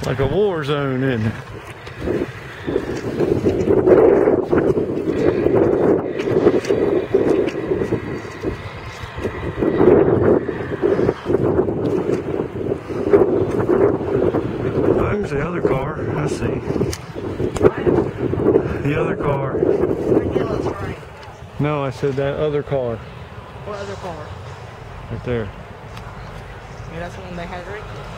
Like a war zone, isn't it? Oh, there's the other car. I see. The other car. No, I said that other car. What other car? Right there. Yeah, that's the one they had right there.